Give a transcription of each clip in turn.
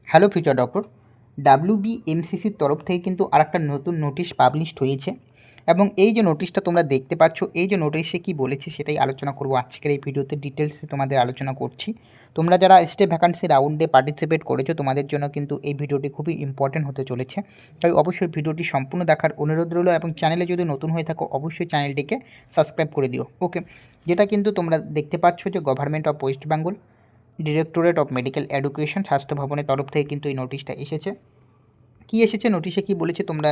Hello future doctor. ডাব্লিউবিএমসিসির তরফ থেকে কিন্তু আরেকটা নতুন নোটিশ পাবলিশড হয়েছে এবং এই যে নোটিশটা তোমরা দেখতে পাচ্ছ, এই যে নোটিশে কী বলেছে সেটাই আলোচনা করব আজকের এই ভিডিওতে। ডিটেলসে তোমাদের আলোচনা করছি। তোমরা যারা স্টেট ভ্যাকান্সি রাউন্ডে পার্টিসিপেট করেছো তোমাদের জন্য কিন্তু এই ভিডিওটি খুবই ইম্পর্টেন্ট হতে চলেছে, তাই অবশ্যই ভিডিওটি সম্পূর্ণ দেখার অনুরোধ রইল এবং চ্যানেলে যদি নতুন হয়ে থাকো অবশ্যই চ্যানেলটিকে সাবস্ক্রাইব করে দিও। ওকে, যেটা কিন্তু তোমরা দেখতে পাচ্ছ যে government of West Bengal directorate of medical education স্বাস্থ্য ভবনের তরফ থেকে কিন্তু এই নোটিশটা এসেছে। কি এসেছে নোটিশে, কি বলেছে তোমরা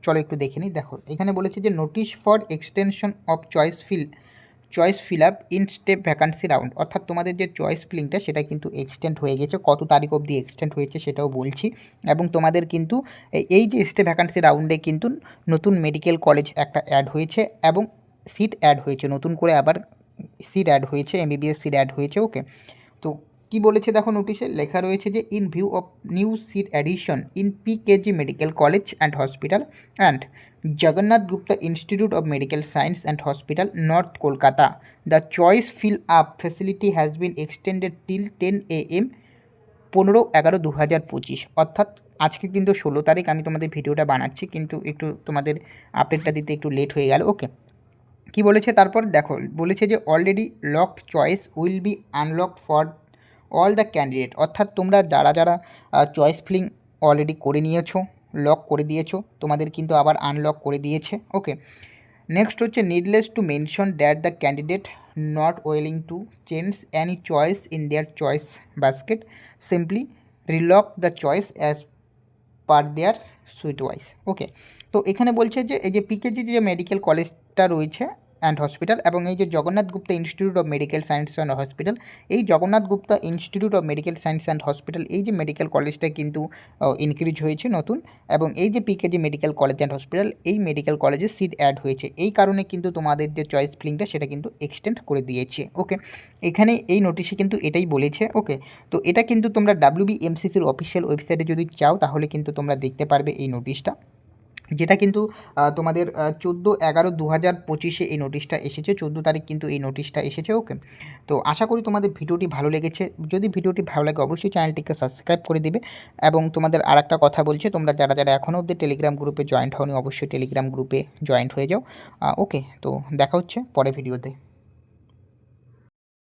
চলো একটু দেখে নিই। দেখো, এখানে বলেছে যে notice for extension of choice fill up in step vacancy round, অর্থাৎ তোমাদের যে চয়েস ফিলিংটা সেটা কিন্তু এক্সটেন্ড হয়ে গেছে। কত তারিখ অবধি এক্সটেন্ড হয়েছে সেটাও বলছি। এবং তোমাদের কিন্তু এই যে স্টেপ ভ্যাকান্সি রাউন্ডে কিন্তু নতুন মেডিকেল কলেজ একটা অ্যাড হয়েছে এবং সিট অ্যাড হয়েছে, নতুন করে আবার সিট অ্যাড হয়েছে, এমবিবিএস সিট অ্যাড হয়েছে। ওকে, তো কি বলেছে দেখো, নোটিশে লেখা রয়েছে যে in view of new seat addition in PKG medical college and hospital and Jagannath Gupta institute of medical science and hospital north Kolkata, the choice fill up facility has been extended till 10 AM 15/11/2025। অর্থাৎ আজকে কিন্তু 16 তারিখ আমি তোমাদের ভিডিওটা বানাচ্ছি, কিন্তু একটু তোমাদের আপডেটটা দিতে একটু লেট হয়ে গেল। ওকে, কি বলেছে তারপর দেখো, বলেছে যে already locked choice will be unlocked for all the candidate, অর্থাৎ তোমরা যারা যারা চয়েস ফিলিং অলরেডি করে নিয়েছো, লক করে দিয়েছো, তোমাদের কিন্তু আবার আনলক করে দিয়েছে। ওকে, নেক্সট হচ্ছে needless to mention that the candidate not willing to change any choice in their choice basket simply relock the choice as per their suit wise. Okay, তো এখানে বলছে যে এই যে পিকেজি যে মেডিকেল কলেজটা রয়েছে অ্যান্ড হসপিটাল এবং এই যে Jagannath Gupta institute of medical science and hospital, এই Jagannath Gupta institute of medical science and hospital এই যে মেডিকেল কলেজটা কিন্তু ইনক্রিজ হয়েছে নতুন, এবং এই যে PKG medical college and hospital এই মেডিকেল কলেজে সিট অ্যাড হয়েছে, এই কারণে কিন্তু তোমাদের যে চয়েস ফিলিংটা সেটা কিন্তু এক্সটেন্ড করে দিয়েছে। ওকে, এখানে এই নোটিশে কিন্তু এটাই বলেছে। ওকে, তো এটা কিন্তু তোমরা ডাব্লিউবিএমসিসির অফিসিয়াল ওয়েবসাইটে যদি চাও তাহলে কিন্তু তোমরা দেখতে পারবে এই নোটিশটা, যেটা কিন্তু তোমাদের 14/11/2025 এই নোটিশটা এসেছে। 14 তারিখ কিন্তু এই নোটিশটা এসেছে। ওকে, তো আশা করি তোমাদের ভিডিওটি ভালো লেগেছে। যদি ভিডিওটি ভালো লাগে অবশ্যই চ্যানেলটিকে সাবস্ক্রাইব করে দেবে। এবং তোমাদের আরেকটা কথা বলছে, তোমরা যারা যারা এখনও অবধি টেলিগ্রাম গ্রুপে জয়েন্ট হওনি অবশ্যই টেলিগ্রাম গ্রুপে জয়েন্ট হয়ে যাও। ওকে, তো দেখা হচ্ছে পরে ভিডিওতে।